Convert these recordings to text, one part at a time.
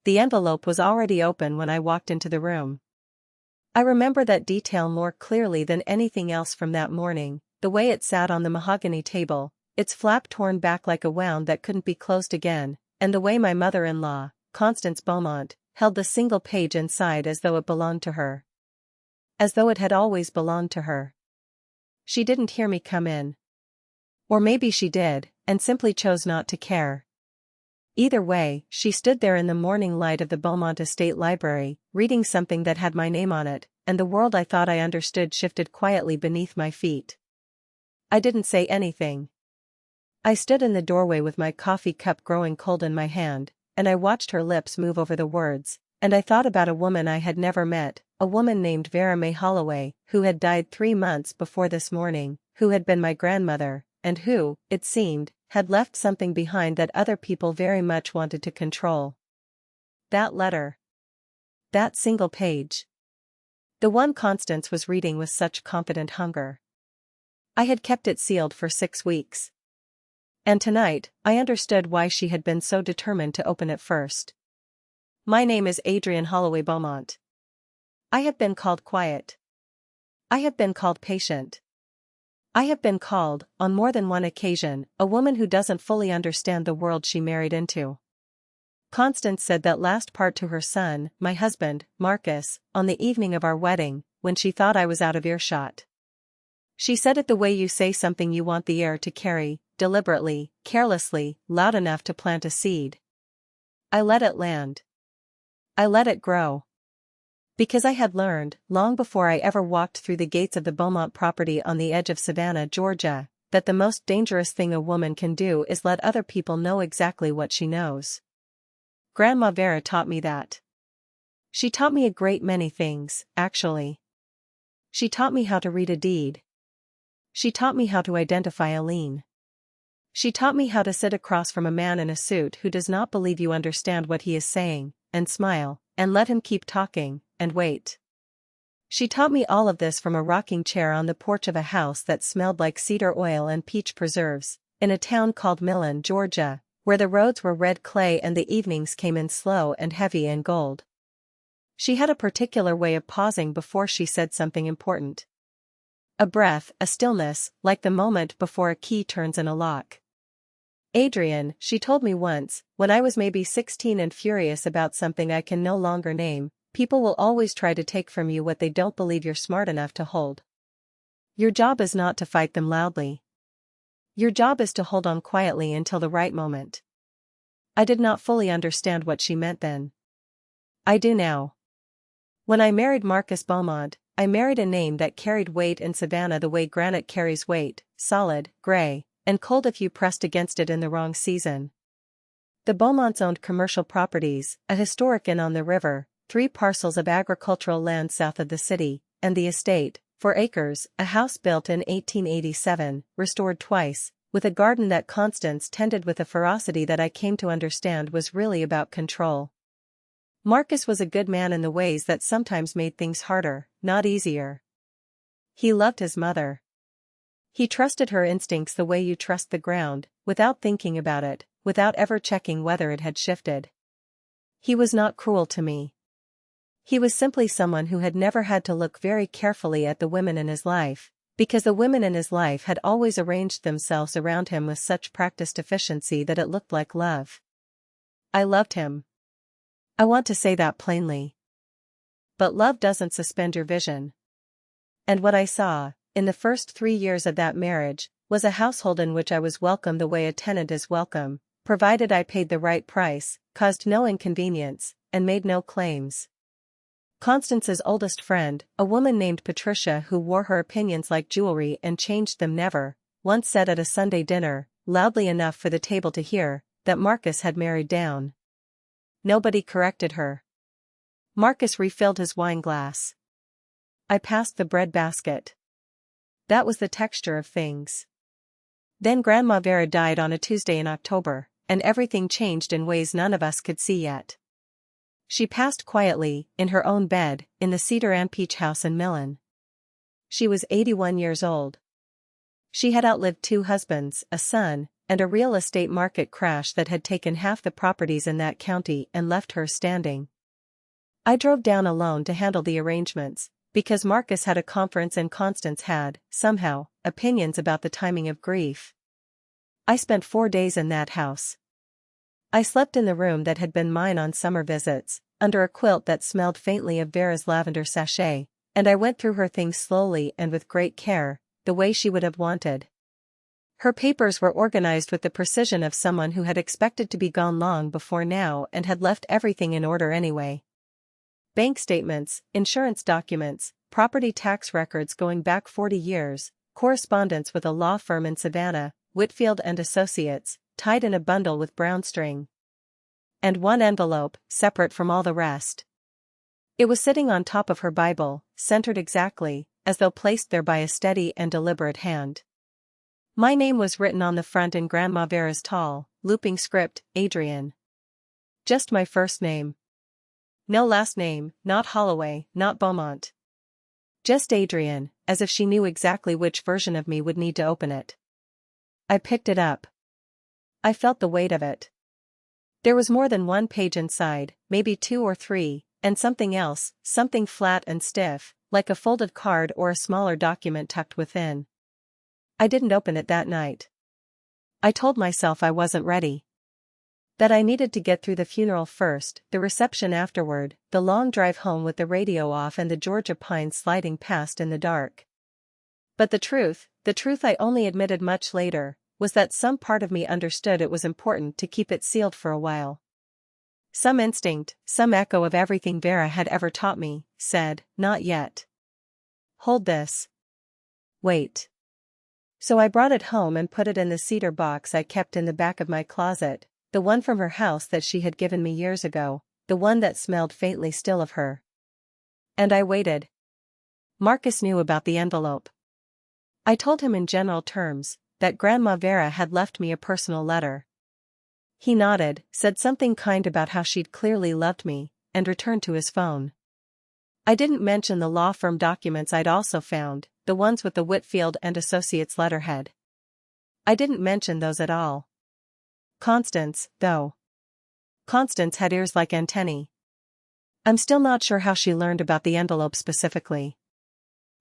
The envelope was already open when I walked into the room. I remember that detail more clearly than anything else from that morning, the way it sat on the mahogany table, its flap torn back like a wound that couldn't be closed again, and the way my mother-in-law, Constance Beaumont, held the single page inside as though it belonged to her. As though it had always belonged to her. She didn't hear me come in. Or maybe she did, and simply chose not to care. Either way, she stood there in the morning light of the Beaumont Estate Library, reading something that had my name on it, and the world I thought I understood shifted quietly beneath my feet. I didn't say anything. I stood in the doorway with my coffee cup growing cold in my hand, and I watched her lips move over the words, and I thought about a woman I had never met, a woman named Vera May Holloway, who had died 3 months before this morning, who had been my grandmother, and who, it seemed, had left something behind that other people very much wanted to control. That letter. That single page. The one Constance was reading with such confident hunger. I had kept it sealed for 6 weeks. And tonight, I understood why she had been so determined to open it first. My name is Adrienne Holloway Beaumont. I have been called quiet. I have been called patient. I have been called, on more than one occasion, a woman who doesn't fully understand the world she married into. Constance said that last part to her son, my husband, Marcus, on the evening of our wedding, when she thought I was out of earshot. She said it the way you say something you want the air to carry, deliberately, carelessly, loud enough to plant a seed. I let it land. I let it grow. Because I had learned, long before I ever walked through the gates of the Beaumont property on the edge of Savannah, Georgia, that the most dangerous thing a woman can do is let other people know exactly what she knows. Grandma Vera taught me that. She taught me a great many things, actually. She taught me how to read a deed. She taught me how to identify a lien. She taught me how to sit across from a man in a suit who does not believe you understand what he is saying, and smile, and let him keep talking, and wait. She taught me all of this from a rocking chair on the porch of a house that smelled like cedar oil and peach preserves, in a town called Millen, Georgia, where the roads were red clay and the evenings came in slow and heavy and gold. She had a particular way of pausing before she said something important. A breath, a stillness, like the moment before a key turns in a lock. Adrienne, she told me once, when I was maybe 16 and furious about something I can no longer name, people will always try to take from you what they don't believe you're smart enough to hold. Your job is not to fight them loudly. Your job is to hold on quietly until the right moment. I did not fully understand what she meant then. I do now. When I married Marcus Beaumont, I married a name that carried weight in Savannah the way granite carries weight, solid, gray, and cold if you pressed against it in the wrong season. The Beaumonts owned commercial properties, a historic inn on the river, 3 parcels of agricultural land south of the city, and the estate, 4 acres, a house built in 1887, restored twice, with a garden that Constance tended with a ferocity that I came to understand was really about control. Marcus was a good man in the ways that sometimes made things harder, not easier. He loved his mother. He trusted her instincts the way you trust the ground, without thinking about it, without ever checking whether it had shifted. He was not cruel to me. He was simply someone who had never had to look very carefully at the women in his life, because the women in his life had always arranged themselves around him with such practiced efficiency that it looked like love. I loved him. I want to say that plainly. But love doesn't suspend your vision. And what I saw, in the first 3 years of that marriage, was a household in which I was welcome the way a tenant is welcome, provided I paid the right price, caused no inconvenience, and made no claims. Constance's oldest friend, a woman named Patricia who wore her opinions like jewelry and changed them never, once said at a Sunday dinner, loudly enough for the table to hear, that Marcus had married down. Nobody corrected her. Marcus refilled his wine glass. I passed the bread basket. That was the texture of things. Then Grandma Vera died on a Tuesday in October, and everything changed in ways none of us could see yet. She passed quietly, in her own bed, in the cedar and peach house in Millen. She was 81 years old. She had outlived 2 husbands, a son, and a real estate market crash that had taken half the properties in that county and left her standing. I drove down alone to handle the arrangements, because Marcus had a conference and Constance had, somehow, opinions about the timing of grief. I spent 4 days in that house. I slept in the room that had been mine on summer visits, under a quilt that smelled faintly of Vera's lavender sachet, and I went through her things slowly and with great care, the way she would have wanted. Her papers were organized with the precision of someone who had expected to be gone long before now and had left everything in order anyway. Bank statements, insurance documents, property tax records going back 40 years, correspondence with a law firm in Savannah, Whitfield and Associates, tied in a bundle with brown string. And one envelope, separate from all the rest. It was sitting on top of her Bible, centered exactly, as though placed there by a steady and deliberate hand. My name was written on the front in Grandma Vera's tall, looping script, Adrian. Just my first name. No last name, not Holloway, not Beaumont. Just Adrian, as if she knew exactly which version of me would need to open it. I picked it up. I felt the weight of it. There was more than one page inside, maybe 2 or 3, and something else, something flat and stiff, like a folded card or a smaller document tucked within. I didn't open it that night. I told myself I wasn't ready. That I needed to get through the funeral first, the reception afterward, the long drive home with the radio off and the Georgia pines sliding past in the dark. But the truth I only admitted much later, was that some part of me understood it was important to keep it sealed for a while. Some instinct, some echo of everything Vera had ever taught me, said, not yet. Hold this. Wait. So I brought it home and put it in the cedar box I kept in the back of my closet, the one from her house that she had given me years ago, the one that smelled faintly still of her. And I waited. Marcus knew about the envelope. I told him in general terms, that Grandma Vera had left me a personal letter. He nodded, said something kind about how she'd clearly loved me, and returned to his phone. I didn't mention the law firm documents I'd also found, the ones with the Whitfield and Associates letterhead. I didn't mention those at all. Constance, though. Constance had ears like antennae. I'm still not sure how she learned about the envelope specifically.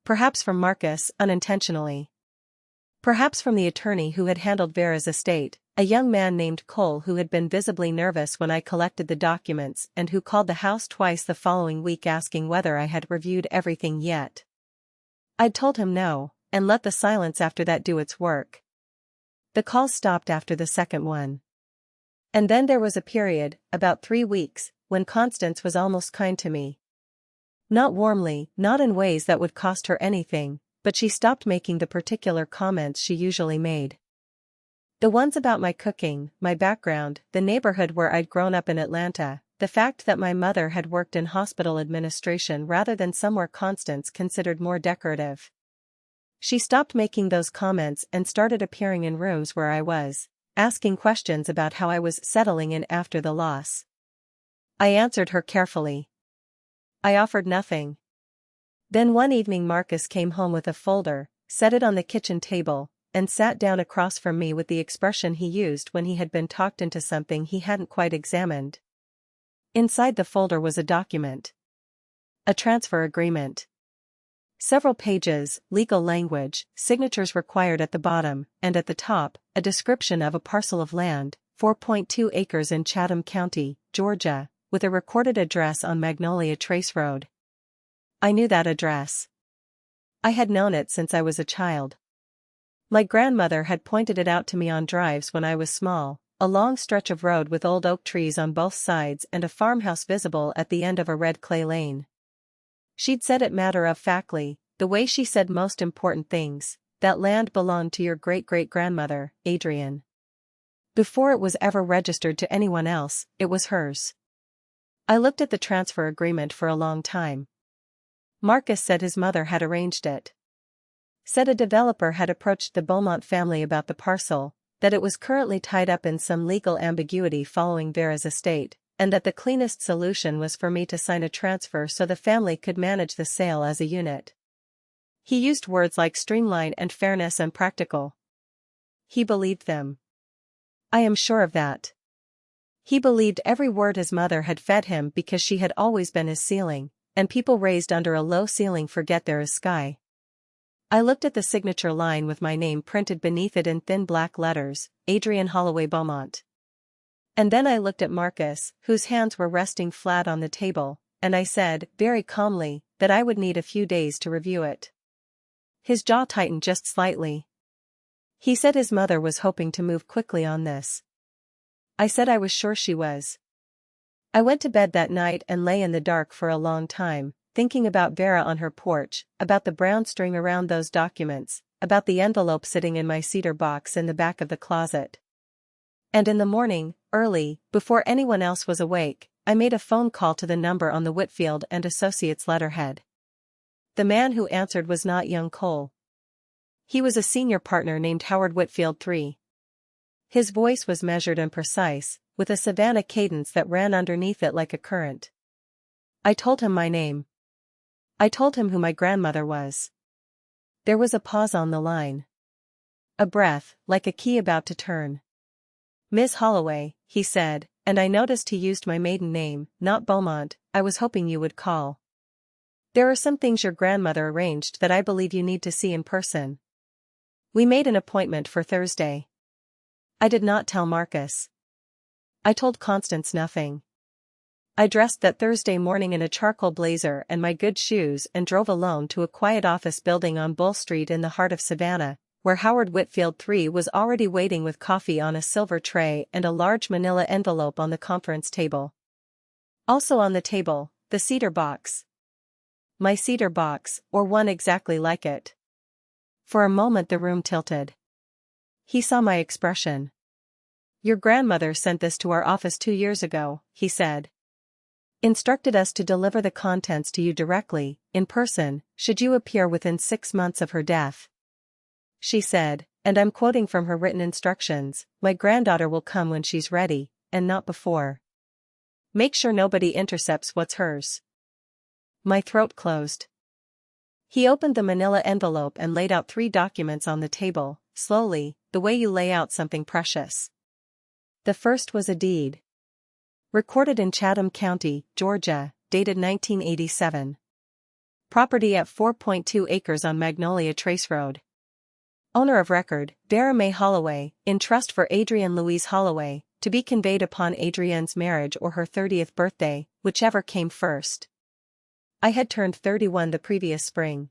Perhaps from Marcus, unintentionally. Perhaps from the attorney who had handled Vera's estate, a young man named Cole who had been visibly nervous when I collected the documents and who called the house twice the following week asking whether I had reviewed everything yet. I'd told him no, and let the silence after that do its work. The calls stopped after the second one. And then there was a period, about 3 weeks, when Constance was almost kind to me. Not warmly, not in ways that would cost her anything, but she stopped making the particular comments she usually made. The ones about my cooking, my background, the neighborhood where I'd grown up in Atlanta, the fact that my mother had worked in hospital administration rather than somewhere Constance considered more decorative. She stopped making those comments and started appearing in rooms where I was, asking questions about how I was settling in after the loss. I answered her carefully. I offered nothing. Then one evening Marcus came home with a folder, set it on the kitchen table, and sat down across from me with the expression he used when he had been talked into something he hadn't quite examined. Inside the folder was a document. A transfer agreement. Several pages, legal language, signatures required at the bottom, and at the top, a description of a parcel of land, 4.2 acres in Chatham County, Georgia, with a recorded address on Magnolia Trace Road. I knew that address. I had known it since I was a child. My grandmother had pointed it out to me on drives when I was small, a long stretch of road with old oak trees on both sides and a farmhouse visible at the end of a red clay lane. She'd said it matter-of-factly, the way she said most important things, that land belonged to your great-great-grandmother, Adrian. Before it was ever registered to anyone else, it was hers. I looked at the transfer agreement for a long time. Marcus said his mother had arranged it. Said a developer had approached the Beaumont family about the parcel, that it was currently tied up in some legal ambiguity following Vera's estate, and that the cleanest solution was for me to sign a transfer so the family could manage the sale as a unit. He used words like streamline and fairness and practical. He believed them. I am sure of that. He believed every word his mother had fed him because she had always been his ceiling, and people raised under a low ceiling forget there is sky. I looked at the signature line with my name printed beneath it in thin black letters, Adrian Holloway Beaumont. And then I looked at Marcus, whose hands were resting flat on the table, and I said, very calmly, that I would need a few days to review it. His jaw tightened just slightly. He said his mother was hoping to move quickly on this. I said I was sure she was. I went to bed that night and lay in the dark for a long time, thinking about Vera on her porch, about the brown string around those documents, about the envelope sitting in my cedar box in the back of the closet. And in the morning, early, before anyone else was awake, I made a phone call to the number on the Whitfield and Associates letterhead. The man who answered was not young Cole. He was a senior partner named Howard Whitfield III. His voice was measured and precise, with a Savannah cadence that ran underneath it like a current. I told him my name. I told him who my grandmother was. There was a pause on the line. A breath, like a key about to turn. Miss Holloway, he said, and I noticed he used my maiden name, not Beaumont. I was hoping you would call. There are some things your grandmother arranged that I believe you need to see in person. We made an appointment for Thursday. I did not tell Marcus. I told Constance nothing. I dressed that Thursday morning in a charcoal blazer and my good shoes and drove alone to a quiet office building on Bull Street in the heart of Savannah, where Howard Whitfield III was already waiting with coffee on a silver tray and a large manila envelope on the conference table. Also on the table, the cedar box. My cedar box, or one exactly like it. For a moment the room tilted. He saw my expression. Your grandmother sent this to our office 2 years ago, he said. Instructed us to deliver the contents to you directly, in person, should you appear within 6 months of her death. She said, and I'm quoting from her written instructions, my granddaughter will come when she's ready, and not before. Make sure nobody intercepts what's hers. My throat closed. He opened the manila envelope and laid out 3 documents on the table, slowly, the way you lay out something precious. The first was a deed. Recorded in Chatham County, Georgia, dated 1987. Property at 4.2 acres on Magnolia Trace Road. Owner of record, Vera May Holloway, in trust for Adrienne Louise Holloway, to be conveyed upon Adrienne's marriage or her 30th birthday, whichever came first. I had turned 31 the previous spring.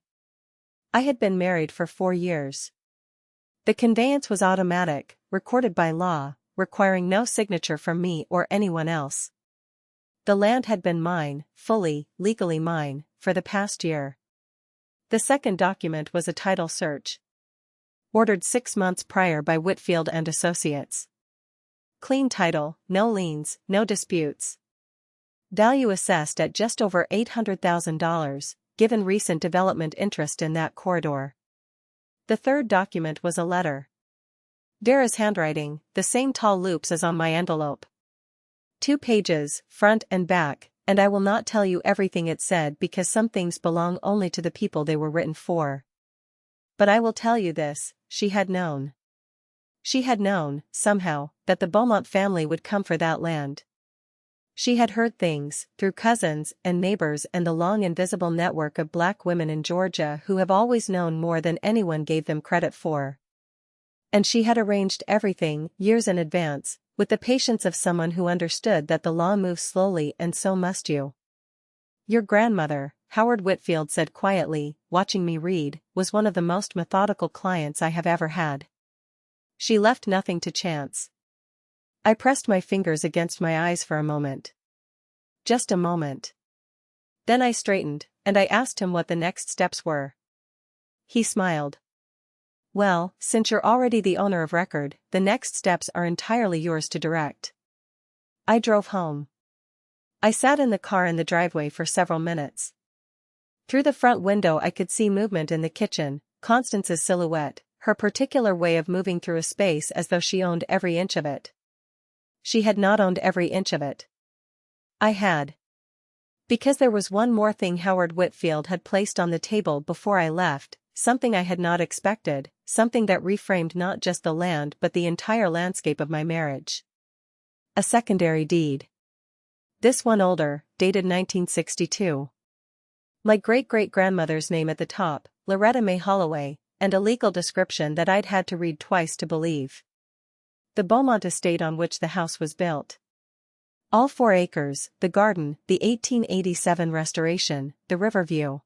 I had been married for 4 years. The conveyance was automatic, recorded by law, requiring no signature from me or anyone else. The land had been mine, fully, legally mine, for the past year. The second document was a title search. Ordered 6 months prior by Whitfield and Associates. Clean title, no liens, no disputes. Value assessed at just over $800,000, given recent development interest in that corridor. The third document was a letter. Vera's handwriting, the same tall loops as on my envelope. 2 pages, front and back, and I will not tell you everything it said because some things belong only to the people they were written for. But I will tell you this, she had known. She had known, somehow, that the Beaumont family would come for that land. She had heard things, through cousins and neighbors and the long invisible network of black women in Georgia who have always known more than anyone gave them credit for. And she had arranged everything, years in advance, with the patience of someone who understood that the law moves slowly and so must you. Your grandmother, Howard Whitfield said quietly, watching me read, was one of the most methodical clients I have ever had. She left nothing to chance. I pressed my fingers against my eyes for a moment. Just a moment. Then I straightened, and I asked him what the next steps were. He smiled. Well, since you're already the owner of record, the next steps are entirely yours to direct. I drove home. I sat in the car in the driveway for several minutes. Through the front window I could see movement in the kitchen, Constance's silhouette, her particular way of moving through a space as though she owned every inch of it. She had not owned every inch of it. I had. Because there was one more thing Howard Whitfield had placed on the table before I left, something I had not expected, something that reframed not just the land but the entire landscape of my marriage. A secondary deed. This one older, dated 1962. My great-great-grandmother's name at the top, Loretta May Holloway, and a legal description that I'd had to read twice to believe. The Beaumont estate on which the house was built. All 4 acres, the garden, the 1887 restoration, the river view.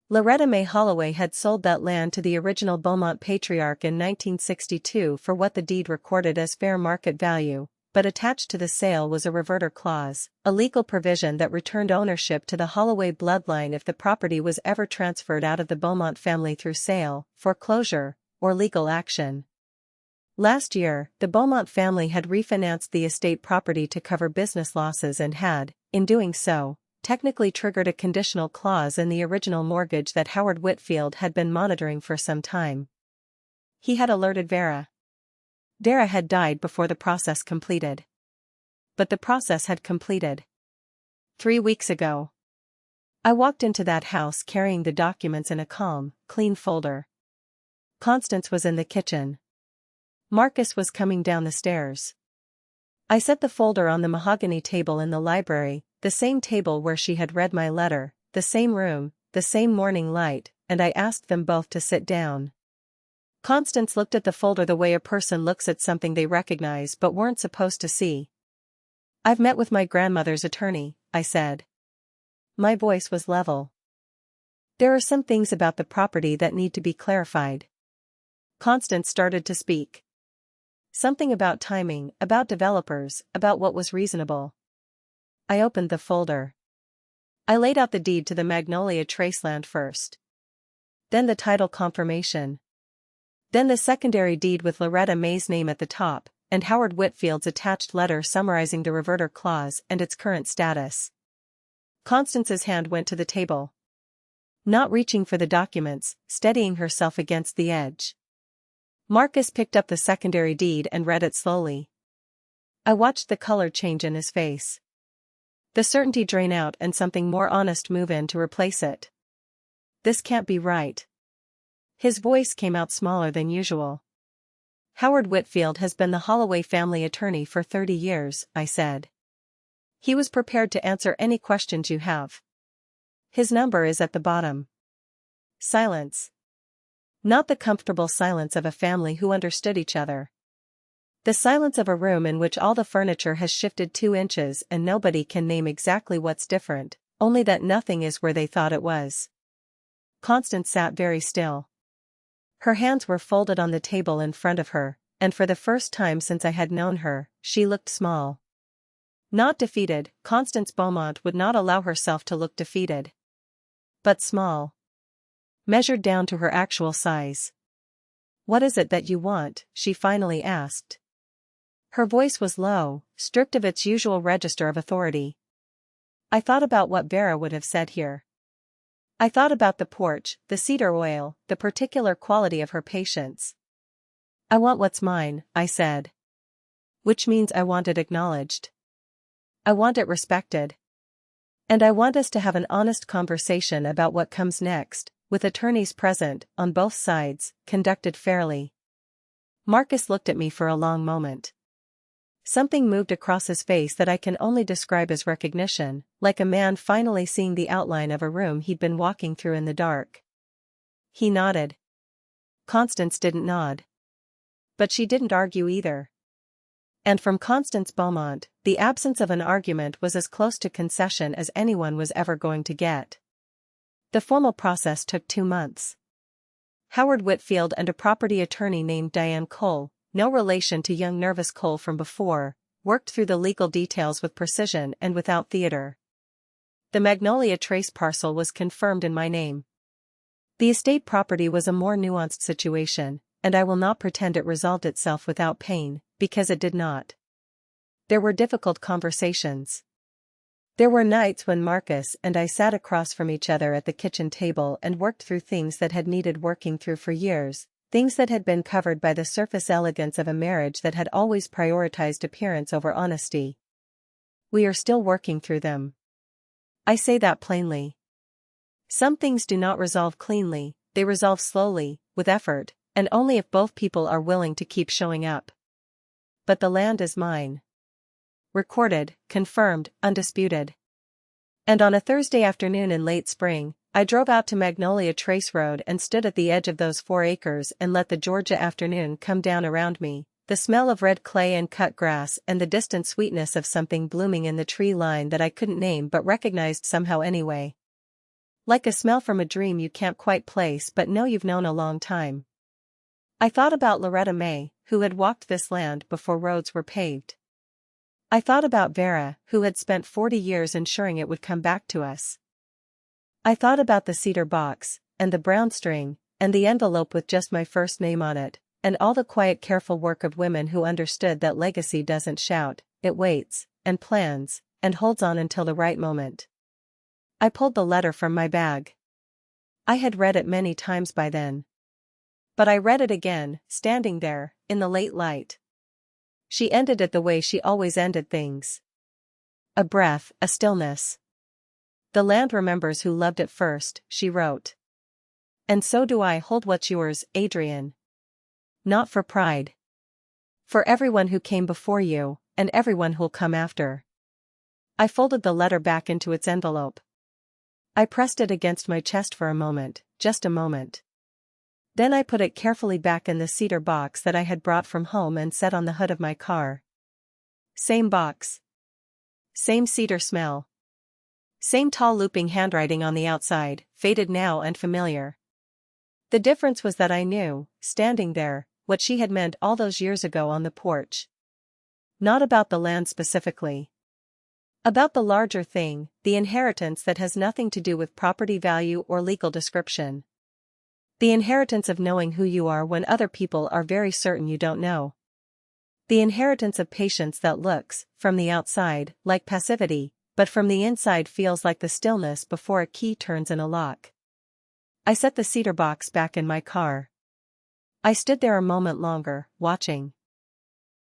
Loretta May Holloway had sold that land to the original Beaumont patriarch in 1962 for what the deed recorded as fair market value, but attached to the sale was a reverter clause, a legal provision that returned ownership to the Holloway bloodline if the property was ever transferred out of the Beaumont family through sale, foreclosure, or legal action. Last year, the Beaumont family had refinanced the estate property to cover business losses and had, in doing so, technically triggered a conditional clause in the original mortgage that Howard Whitfield had been monitoring for some time. He had alerted Vera. Vera had died before the process completed. But the process had completed. 3 weeks ago. I walked into that house carrying the documents in a calm, clean folder. Constance was in the kitchen. Marcus was coming down the stairs. I set the folder on the mahogany table in the library, the same table where she had read my letter, the same room, the same morning light, and I asked them both to sit down. Constance looked at the folder the way a person looks at something they recognize but weren't supposed to see. "I've met with my grandmother's attorney," I said. My voice was level. "There are some things about the property that need to be clarified." Constance started to speak. Something about timing, about developers, about what was reasonable. I opened the folder. I laid out the deed to the Magnolia Trace land first. Then the title confirmation. Then the secondary deed with Loretta May's name at the top, and Howard Whitfield's attached letter summarizing the reverter clause and its current status. Constance's hand went to the table. Not reaching for the documents, steadying herself against the edge. Marcus picked up the secondary deed and read it slowly. I watched the color change in his face. The certainty drain out and something more honest move in to replace it. "This can't be right." His voice came out smaller than usual. "Howard Whitfield has been the Holloway family attorney for 30 years, I said. "He was prepared to answer any questions you have. His number is at the bottom." Silence. Not the comfortable silence of a family who understood each other. The silence of a room in which all the furniture has shifted 2 inches and nobody can name exactly what's different, only that nothing is where they thought it was. Constance sat very still. Her hands were folded on the table in front of her, and for the first time since I had known her, she looked small. Not defeated, Constance Beaumont would not allow herself to look defeated. But small. Measured down to her actual size. "What is it that you want?" she finally asked. Her voice was low, stripped of its usual register of authority. I thought about what Vera would have said here. I thought about the porch, the cedar oil, the particular quality of her patience. "I want what's mine," I said. "Which means I want it acknowledged. I want it respected. And I want us to have an honest conversation about what comes next, with attorneys present, on both sides, conducted fairly." Marcus looked at me for a long moment. Something moved across his face that I can only describe as recognition, like a man finally seeing the outline of a room he'd been walking through in the dark. He nodded. Constance didn't nod. But she didn't argue either. And from Constance Beaumont, the absence of an argument was as close to concession as anyone was ever going to get. The formal process took 2 months. Howard Whitfield and a property attorney named Diane Cole, no relation to young nervous Cole from before, worked through the legal details with precision and without theater. The Magnolia Trace parcel was confirmed in my name. The estate property was a more nuanced situation, and I will not pretend it resolved itself without pain, because it did not. There were difficult conversations. There were nights when Marcus and I sat across from each other at the kitchen table and worked through things that had needed working through for years, things that had been covered by the surface elegance of a marriage that had always prioritized appearance over honesty. We are still working through them. I say that plainly. Some things do not resolve cleanly, they resolve slowly, with effort, and only if both people are willing to keep showing up. But the land is mine. Recorded, confirmed, undisputed. And on a Thursday afternoon in late spring, I drove out to Magnolia Trace Road and stood at the edge of those 4 acres and let the Georgia afternoon come down around me, the smell of red clay and cut grass and the distant sweetness of something blooming in the tree line that I couldn't name but recognized somehow anyway. Like a smell from a dream you can't quite place but know you've known a long time. I thought about Loretta May, who had walked this land before roads were paved. I thought about Vera, who had spent 40 years ensuring it would come back to us. I thought about the cedar box, and the brown string, and the envelope with just my first name on it, and all the quiet careful work of women who understood that legacy doesn't shout, it waits, and plans, and holds on until the right moment. I pulled the letter from my bag. I had read it many times by then. But I read it again, standing there, in the late light. She ended it the way she always ended things. A breath, a stillness. The land remembers who loved it first, she wrote. And so do I hold what's yours, Adrian. Not for pride. For everyone who came before you, and everyone who'll come after. I folded the letter back into its envelope. I pressed it against my chest for a moment, just a moment. Then I put it carefully back in the cedar box that I had brought from home and set on the hood of my car. Same box. Same cedar smell. Same tall looping handwriting on the outside, faded now and familiar. The difference was that I knew, standing there, what she had meant all those years ago on the porch. Not about the land specifically. About the larger thing, the inheritance that has nothing to do with property value or legal description. The inheritance of knowing who you are when other people are very certain you don't know. The inheritance of patience that looks, from the outside, like passivity, but from the inside feels like the stillness before a key turns in a lock. I set the cedar box back in my car. I stood there a moment longer, watching.